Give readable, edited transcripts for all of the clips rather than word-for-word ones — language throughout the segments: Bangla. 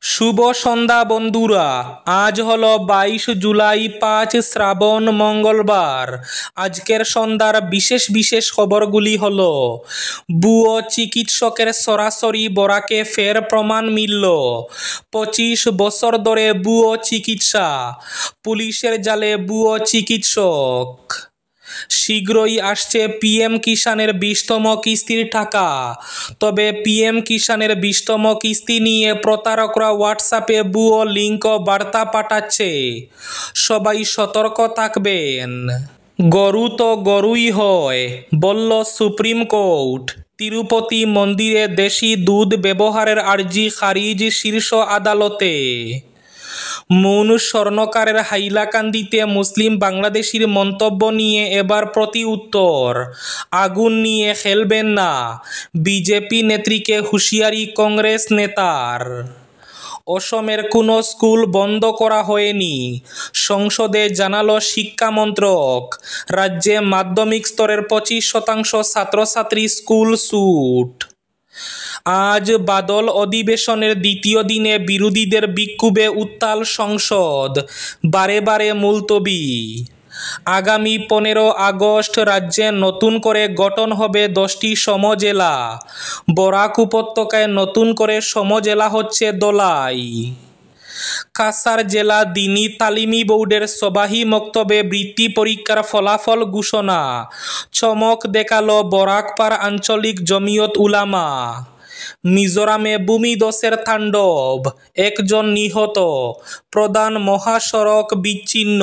শুভ সন্ধ্যা বন্ধুরা। আজ হলো 22 জুলাই, 5 শ্রাবণ, মঙ্গলবার। আজকের সন্ধ্যার বিশেষ বিশেষ খবরগুলি হলো: ভুয়ো চিকিৎসকের সরাসরি বরাকে ফের প্রমাণ মিলল। 25 বছর ধরে ভুয়ো চিকিৎসা, পুলিশের জালে ভুয়ো চিকিৎসক। শীঘ্রই আসছে পিএম কিষাণের 20তম কিস্তির টাকা। তবে পিএম কিষাণের 20তম কিস্তি নিয়ে প্রতারকরা হোয়াটসঅ্যাপে ভুয়ো লিঙ্ক ও বার্তা পাঠাচ্ছে, সবাই সতর্ক থাকবেন। গরু তো গরুই হয়, বলল সুপ্রিম কোর্ট। তিরুপতি মন্দিরে দেশি দুধ ব্যবহারের আর্জি খারিজ শীর্ষ আদালতে। মুন স্বর্ণকারের হাইলাকান্দিতে মুসলিম বাংলাদেশির মন্তব্য নিয়ে এবার প্রতি উত্তর, আগুন নিয়ে খেলবেন না, বিজেপি নেত্রীকে হুঁশিয়ারি কংগ্রেস নেতার। অসমের কোনো স্কুল বন্ধ করা হয়নি, সংসদে জানালো শিক্ষামন্ত্রক। রাজ্যে মাধ্যমিক স্তরের 25% ছাত্রছাত্রী স্কুল ছুট। আজ বাদল অধিবেশনের দ্বিতীয় দিনে বিরোধীদের বিক্ষোভে উত্তাল সংসদ, বারে বারে মুলতবি। আগামী 15 আগস্ট রাজ্যে নতুন করে গঠন হবে 10টি সমজেলা। বরাক উপত্যকায় নতুন করে সমজেলা হচ্ছে দোলাই। কাছাড় জেলা দ্বীনি তালিমি বোর্ডের সবাহি মক্তবে বৃত্তি পরীক্ষার ফলাফল ঘোষণা, চমক দেখালো বরাকপাড় আঞ্চলিক জমিয়ত উলামা। মিজোরামে ভূমিধসের তাণ্ডব, 1 জন নিহত, প্রধান মহাসড়ক বিচ্ছিন্ন।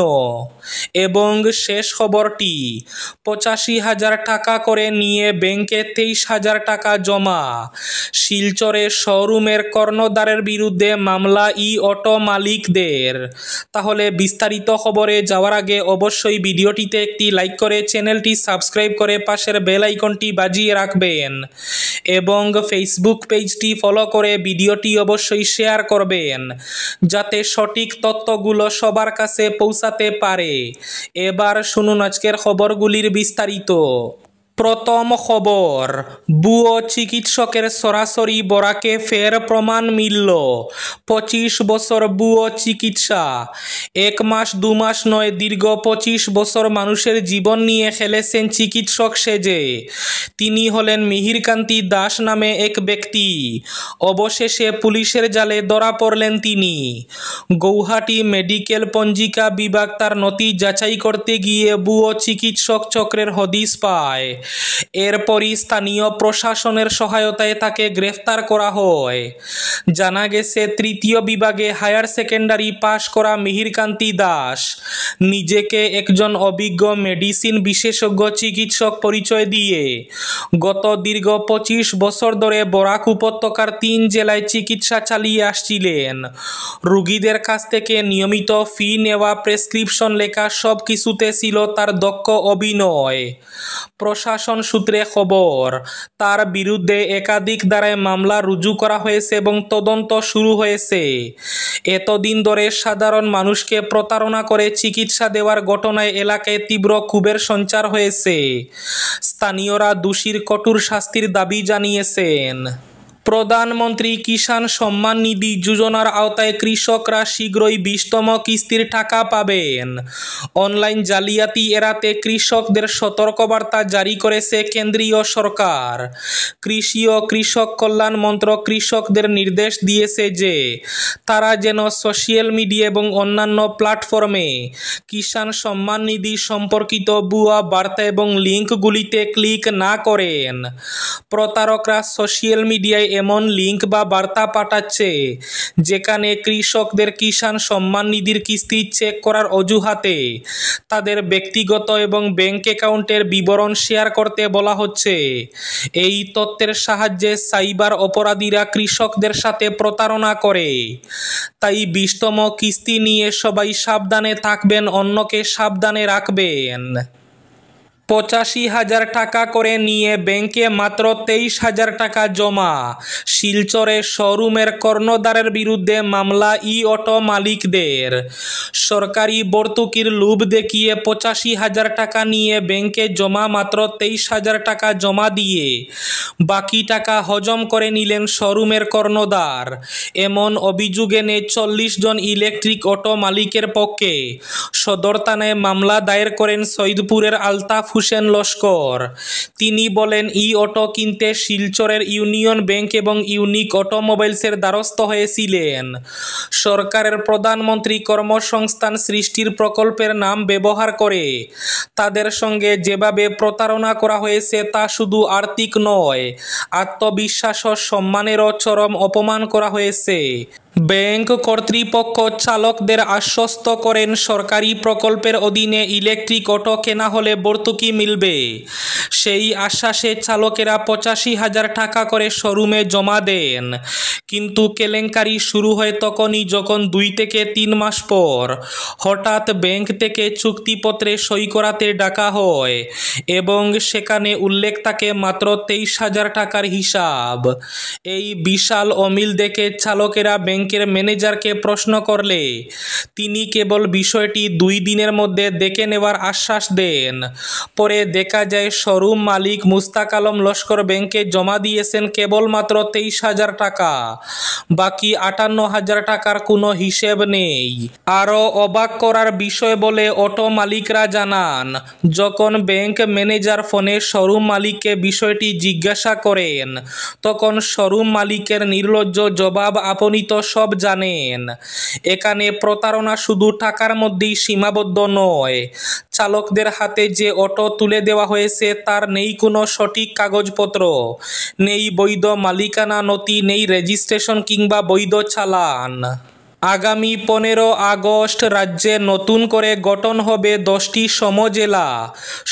এবং শেষ খবরটি, 85,000 টাকা করে নিয়ে ব্যাংকে 23,000 টাকা জমা। শিলচরে শোরুমের কর্ণধারের বিরুদ্ধে মামলা অটো মালিকদের। তাহলে বিস্তারিত খবরে যাওয়ার আগে অবশ্যই ভিডিওটিতে একটি লাইক করে চ্যানেলটি সাবস্ক্রাইব করে পাশের বেল আইকনটি বাজিয়ে রাখবেন এবং ফেসবুক পেজটি ফলো করে ভিডিওটি অবশ্যই শেয়ার করবেন, যাতে সঠিক তথ্যগুলো সবার কাছে পৌঁছাতে পারে। এবার শুনুন আজকের খবরগুলির বিস্তারিত। প্রথম খবর, ভুয়ো চিকিৎসকের সরাসরি বরাকে ফের প্রমাণ মিলল। 25 বছর ভুয়ো চিকিৎসা, 1 মাস 2 মাস নয়, দীর্ঘ 25 বছর মানুষের জীবন নিয়ে খেলেছেন চিকিৎসক সেজে। তিনি হলেন মিহিরকান্তি দাস নামে এক ব্যক্তি। অবশেষে পুলিশের জালে ধরা পড়লেন তিনি। গৌহাটি মেডিকেল পঞ্জিকা বিভাগ তার নথি যাচাই করতে গিয়ে ভুয়ো চিকিৎসক চক্রের হদিশ পায়। এরপরই স্থানীয় প্রশাসনের সহায়তায় তাকে গ্রেফতার করা হয়। জানা গেছে, 3য় বিভাগে হায়ার সেকেন্ডারি পাশ করা মিহিরকান্তি দাস নিজেকে একজন অভিজ্ঞ মেডিসিন বিশেষজ্ঞ চিকিৎসক পরিচয় দিয়ে গত দীর্ঘ 25 বছর ধরে বরাক উপত্যকার 3 জেলায় চিকিৎসা চালিয়ে আসছিলেন। রোগীদের কাছ থেকে নিয়মিত ফি নেওয়া, প্রেসক্রিপশন লেখা, সব কিছুতে ছিল তার দক্ষ অভিনয়। প্রশাসন সূত্রে খবর, তার বিরুদ্ধে একাধিক ধারায় মামলা রুজু করা হয়েছে এবং তদন্ত শুরু হয়েছে। এতদিন ধরে সাধারণ মানুষকে প্রতারণা করে চিকিৎসা দেওয়ার ঘটনায় এলাকায় তীব্র ক্ষোভের সঞ্চার হয়েছে। স্থানীয়রা দোষীর কঠোর শাস্তির দাবি জানিয়েছেন। প্রধানমন্ত্রী কিষাণ সম্মান নিধি যোজনার আওতায় কৃষকরা শীঘ্রই 20তম কিস্তির টাকা পাবেন। অনলাইন জালিয়াতি এড়াতে কৃষকদের সতর্কবার্তা জারি করেছে কেন্দ্রীয় সরকার। কৃষি ও কৃষক কল্যাণ মন্ত্রক কৃষকদের নির্দেশ দিয়েছে যে তারা যেন সোশ্যাল মিডিয়া এবং অন্যান্য প্ল্যাটফর্মে কিষাণ সম্মান নিধি সম্পর্কিত ভুয়া বার্তা এবং লিঙ্কগুলিতে ক্লিক না করেন। প্রতারকরা সোশ্যাল মিডিয়ায় এমন লিঙ্ক বা বার্তা পাঠাচ্ছে যেখানে কৃষকদের কিষাণ সম্মান নিধির কিস্তি চেক করার অজুহাতে তাদের ব্যক্তিগত এবং ব্যাংক অ্যাকাউন্টের বিবরণ শেয়ার করতে বলা হচ্ছে। এই তথ্যের সাহায্যে সাইবার অপরাধীরা কৃষকদের সাথে প্রতারণা করে। তাই 20তম কিস্তি নিয়ে সবাই সাবধানে থাকবেন, অন্যকে সাবধানে রাখবেন। 85,000 টাকা করে নিয়ে ব্যাংকে মাত্র 23,000 টাকা জমা। শিলচরে শোরুমের কর্ণধারের বিরুদ্ধে মামলা অটো মালিকদের। সরকারি ভর্তুকির লোভ দেখিয়ে 85,000 টাকা নিয়ে ব্যাংকে জমা মাত্র 23,000 টাকা জমা দিয়ে বাকি টাকা হজম করে নিলেন শোরুমের কর্ণধার। এমন অভিযোগ এনে 40 জন ইলেকট্রিক অটো মালিকের পক্ষে সদর থানায় মামলা দায়ের করেন সৈয়দপুরের আলতাফ হোসেন লস্কর। তিনি বলেন, ই অটো কিনতে শিলচরের ইউনিয়ন ব্যাংক এবং ইউনিক অটোমোবাইলসের দ্বারস্থ হয়েছিলেন। সরকারের প্রধানমন্ত্রী কর্মসংস্থান সৃষ্টির প্রকল্পের নাম ব্যবহার করে তাদের সঙ্গে যেভাবে প্রতারণা করা হয়েছে তা শুধু আর্থিক নয়, আত্মবিশ্বাস ও সম্মানেরও চরম অপমান করা হয়েছে। ব্যাংক কর্তৃপক্ষ চালকদের আশ্বস্ত করেন, সরকারি প্রকল্পের অধীনে ইলেকট্রিক অটো কেনা হলে ভর্তুকি মিলবে। সেই আশ্বাসে চালকেরা 85,000 টাকা করে শোরুমে জমা দেন। কিন্তু কেলেঙ্কারি শুরু হয় তখনই যখন 2 থেকে 3 মাস পর হঠাৎ ব্যাংক থেকে চুক্তিপত্রে সই করাতে ডাকা হয় এবং সেখানে উল্লেখ থাকে মাত্র 23,000 টাকার হিসাব। এই বিশাল অমিল দেখে চালকেরা ব্যাংকের ম্যানেজারকে প্রশ্ন করলে তিনি কেবল বিষয়টি 2 দিনের মধ্যে দেখে নেওয়ার আশ্বাস দেন। পরে দেখা যায় শোরুম মালিক মুস্তাক আলম লস্কর ব্যাংকে জমা দিয়েছেন কেবলমাত্র 23,000 টাকা, বাকি 58,000 টাকার কোনো হিসেব নেই। আরও অবাক করার বিষয় বলে অটো মালিকরা জানান, যখন ব্যাংক ম্যানেজার ফোনে শোরুম মালিককে বিষয়টি জিজ্ঞাসা করেন তখন শোরুম মালিকের নির্লজ্জ জবাব, আপনি তো সব জানেন। এখানে প্রতারণা শুধু টাকার মধ্যেই সীমাবদ্ধ নয়, চালকদের হাতে যে অটো তুলে দেওয়া হয়েছে তার নেই কোনো সঠিক কাগজপত্র, নেই বৈধ মালিকানা নথি, নেই রেজিস্ট্রেশন কিংবা বৈধ চালান। আগামী 15 আগস্ট রাজ্যে নতুন করে গঠন হবে 10টি সমজেলা।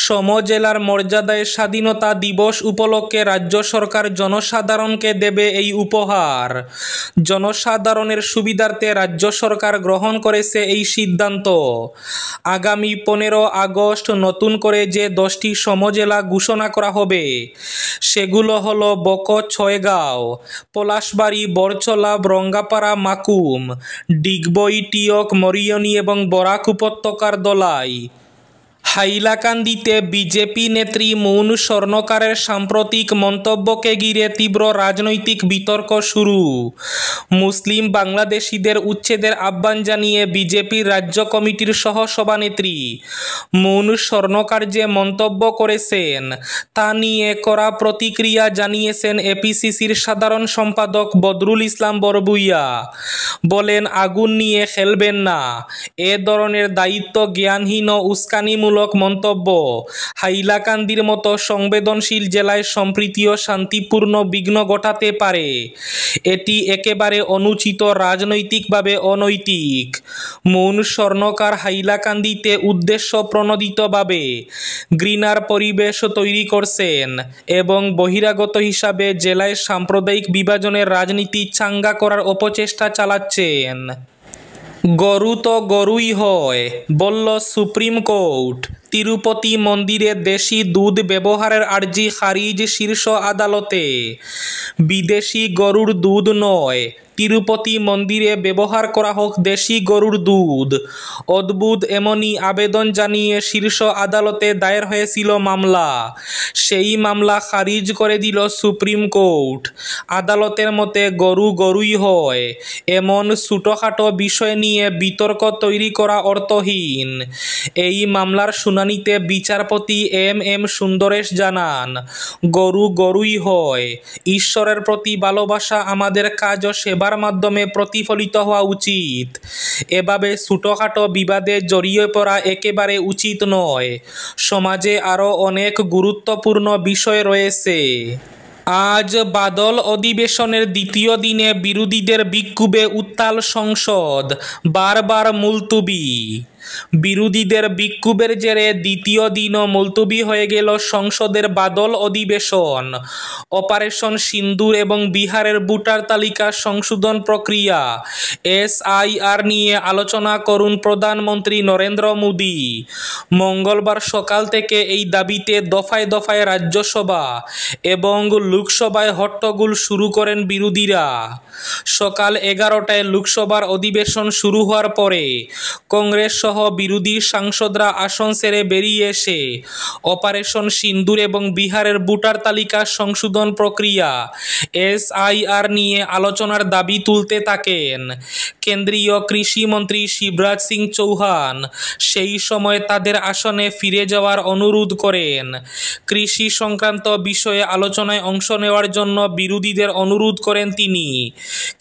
সমজেলার মর্যাদায় স্বাধীনতা দিবস উপলক্ষে রাজ্য সরকার জনসাধারণকে দেবে এই উপহার। জনসাধারণের সুবিধার্থে রাজ্য সরকার গ্রহণ করেছে এই সিদ্ধান্ত। আগামী 15 আগস্ট নতুন করে যে 10টি সমজেলা ঘোষণা করা হবে সেগুলো হলো বকো, ছয়গাঁও, পলাশবাড়ি, বরছলা, রঙ্গাপাড়া, মাকুম, ডিগবই, টিয়ক, মরিয়নি এবং বরাক উপত্যকার দলাই। হাইলাকান্দিতে বিজেপি নেত্রী মৌন স্বর্ণকারের সাম্প্রতিক মন্তব্যকে ঘিরে তীব্র রাজনৈতিক বিতর্ক শুরু। মুসলিম বাংলাদেশিদের উচ্ছেদের আহ্বান জানিয়ে বিজেপির রাজ্য কমিটির সহসভানেত্রী মৌন স্বর্ণকার যে মন্তব্য করেছেন তা নিয়ে কড়া প্রতিক্রিয়া জানিয়েছেন এপিসিসির সাধারণ সম্পাদক বদরুল ইসলাম বরবুইয়া। বলেন, আগুন নিয়ে খেলবেন না, এ ধরনের দায়িত্ব জ্ঞানহীন ও উস্কানিমূলক মন্তব্য হাইলাকান্দির মতো সংবেদনশীল জেলায় সম্প্রীতি ও শান্তিপূর্ণ বিঘ্ন ঘটাতে পারে। এটি একেবারে অনুচিত, রাজনৈতিকভাবে অনৈতিক। মৌন স্বর্ণকার হাইলাকান্দিতে উদ্দেশ্য প্রণোদিতভাবে ঘৃণার পরিবেশ তৈরি করছেন এবং বহিরাগত হিসাবে জেলায় সাম্প্রদায়িক বিভাজনের রাজনীতি চাঙ্গা করার অপচেষ্টা চালাচ্ছেন। গরু তো গরুই হয়, বলল সুপ্রিম কোর্ট। তিরুপতি মন্দিরে দেশি দুধ ব্যবহারের আর্জি খারিজ শীর্ষ আদালতে। বিদেশি গরুর দুধ নয়, তিরুপতি মন্দিরে ব্যবহার করা হোক দেশি গরুর দুধ। অদ্ভুত এমনই আবেদন জানিয়ে শীর্ষ আদালতে দায়ের হয়েছিল মামলা। সেই মামলা খারিজ করে দিল সুপ্রিম কোর্ট। আদালতের মতে গরু গরুই হয়, এমন ছোটোখাটো বিষয় নিয়ে বিতর্ক তৈরি করা অর্থহীন। এই মামলার শুনানিতে বিচারপতি এম সুন্দরেশ জানান, গরু গরুই হয়, ঈশ্বরের প্রতি ভালোবাসা আমাদের কাজ ও সেবার মাধ্যমে প্রতিফলিত হওয়া উচিত। এভাবে ছোটোখাটো বিবাদে জড়িয়ে পড়া একেবারে উচিত নয়। সমাজে আরও অনেক গুরুত্বপূর্ণ বিষয় রয়েছে। আজ বাদল অধিবেশনের দ্বিতীয় দিনে বিরোধীদের বিক্ষোভে উত্তাল সংসদ, বারবার মুলতুবি। বিরোধীদের বিক্ষোভের জেরে দ্বিতীয় দিনও মুলতবি হয়ে গেল সংসদের বাদল অধিবেশন। অপারেশন সিন্দুর এবং বিহারের ভোটার তালিকা সংশোধন প্রক্রিয়া SIR নিয়ে আলোচনা করুন প্রধানমন্ত্রী নরেন্দ্র মোদী। মঙ্গলবার সকাল থেকে এই দাবিতে দফায় দফায় রাজ্যসভা এবং লোকসভায় হট্টগোল শুরু করেন বিরোধীরা। সকাল 11টায় লোকসভার অধিবেশন শুরু হওয়ার পরে কংগ্রেস সহ বিরোধী সাংসদরা আসন ছেড়ে বেরিয়ে এসে অপারেশন সিন্দুর এবং বিহারের ভোটার তালিকা সংশোধন প্রক্রিয়া SIR নিয়ে আলোচনার দাবি তুলতে থাকেন। কেন্দ্রীয় কৃষিমন্ত্রী শিবরাজ সিং চৌহান সেই সময় তাদের আসনে ফিরে যাওয়ার অনুরোধ করেন। কৃষি সংক্রান্ত বিষয়ে আলোচনায় অংশ নেওয়ার জন্য বিরোধীদের অনুরোধ করেন তিনি,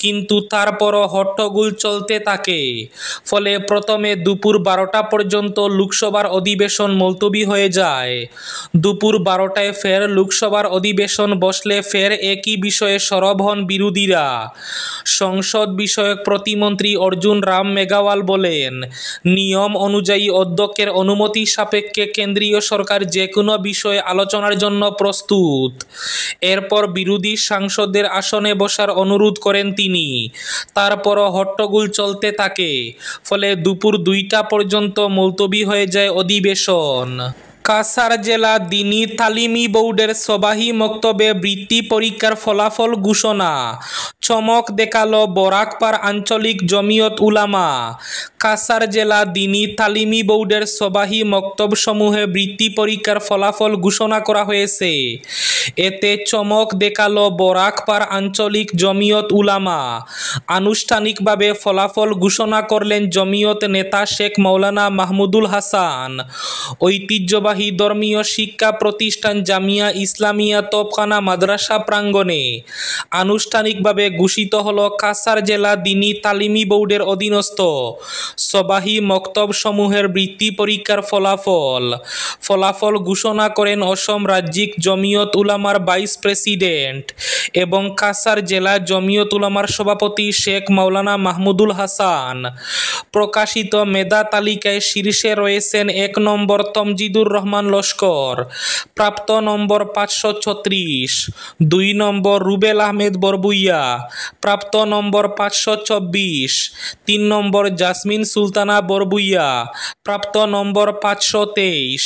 কিন্তু তারপরও হট্টগোল চলতে থাকে। ফলে প্রথমে দুপুর 12টা পর্যন্ত লোকসভার অধিবেশন মুলতবি হয়ে যায়। দুপুর 12টায় ফের লোকসভার অধিবেশন বসলে ফের একই বিষয়ে সরব হন বিরোধীরা। সংসদ বিষয়ক প্রতিমন্ত্রী অর্জুন রাম মেঘওয়াল বলেন, নিয়ম অনুযায়ী অধ্যক্ষের অনুমতি সাপেক্ষে কেন্দ্রীয় সরকার যে কোনো বিষয়ে আলোচনার জন্য প্রস্তুত। এরপর বিরোধী সাংসদদের আসনে বসার অনুরোধ করেন তিনি। তারপরও হট্টগোল চলতে থাকে। ফলে দুপুর 2টা পর্যন্ত মুলতবি হয়ে যায় অধিবেশন। কাছাড় জেলা দ্বীনি তালিমি বোর্ডের সবাহি মক্তবে বৃত্তি পরীক্ষার ফলাফল ঘোষণা। চমক দেখালো বরাকপার আঞ্চলিক জমিয়ত উলামা। কাছাড় জেলা দ্বীনি তালিমি বোর্ডের সবাহি মক্তব সমূহে বৃত্তি পরীক্ষার ফলাফল ঘোষণা করা হয়েছে। এতে চমক দেখালো বরাকপার আঞ্চলিক জমিয়ত উলামা। আনুষ্ঠানিকভাবে ফলাফল ঘোষণা করলেন জমিয়ত নেতা শেখ মাওলানা মাহমুদুল হাসান। ঐতিহ্যবাহী ধর্মীয় শিক্ষা প্রতিষ্ঠান জামিয়া ইসলামিয়া তোপখানা মাদ্রাসা প্রাঙ্গণে আনুষ্ঠানিকভাবে ঘোষিত হল কাছাড় জেলা দ্বীনি তালিমি বোর্ডের অধীনস্থ সবাহি মক্তব সমূহের বৃত্তি পরীক্ষার ফলাফল ঘোষণা করেন অসম রাজ্যিক জমিয়ত উলামার ভাইস প্রেসিডেন্ট এবং কাছাড় জেলা জমিয়ত উলামার সভাপতি শেখ মাওলানা মাহমুদুল হাসান। প্রকাশিত মেধা তালিকায় শীর্ষে রয়েছেন 1 নম্বর তমজিদুর রহমান লস্কর, প্রাপ্ত নম্বর 536, 2 নম্বর রুবেল আহমেদ বরবুইয়া, প্রাপ্ত নম্বর 524, 3 নম্বর জাসমিন সুলতানা বরবুইয়া, প্রাপ্ত নম্বর 523,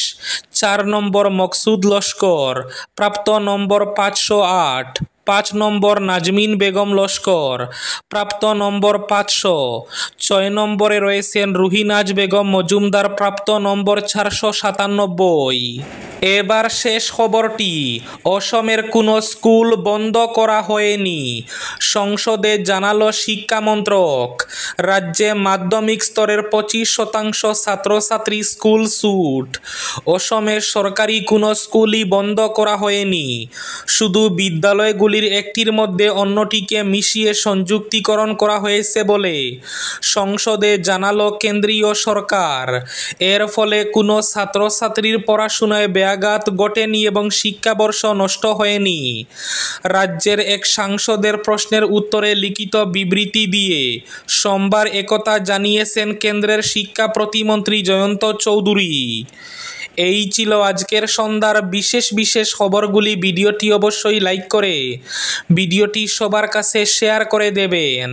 4 নম্বর মকসুদ লস্কর, প্রাপ্ত নম্বর 508, 5 নম্বর নাজমিন বেগম লস্কর, প্রাপ্ত নম্বর 500, 6 নম্বরে রয়েছেন রুহিনাজ বেগম মজুমদার, প্রাপ্ত নম্বর 497। এবার শেষ খবরটি, অসমের কোনো স্কুল বন্ধ করা হয়নি। সংসদে জানালো শিক্ষামন্ত্রক। রাজ্যে মাধ্যমিক স্তরের 25% ছাত্রছাত্রী স্কুল ছুট। অসমের সরকারি কোনো স্কুলই বন্ধ করা হয়নি। শুধু বিদ্যালয়গুলির একটির মধ্যে অন্যটিকে মিশিয়ে সংযুক্তিকরণ করা হয়েছে বলে সংসদে জানালো কেন্দ্রীয় সরকার। এর ফলে কোনো ছাত্রছাত্রীর পড়াশোনায় ব্যাঘাত ঘটেনি এবং শিক্ষাবর্ষ নষ্ট হয়নি। রাজ্যের এক সাংসদের প্রশ্নের উত্তরে লিখিত বিবৃতি দিয়ে সোমবার একথা জানিয়েছেন কেন্দ্রের শিক্ষা প্রতিমন্ত্রী জয়ন্ত চৌধুরী। এই ছিল আজকের সন্ধ্যার বিশেষ খবরগুলি। ভিডিওটি অবশ্যই লাইক করে ভিডিওটি সবার কাছে শেয়ার করে দেবেন।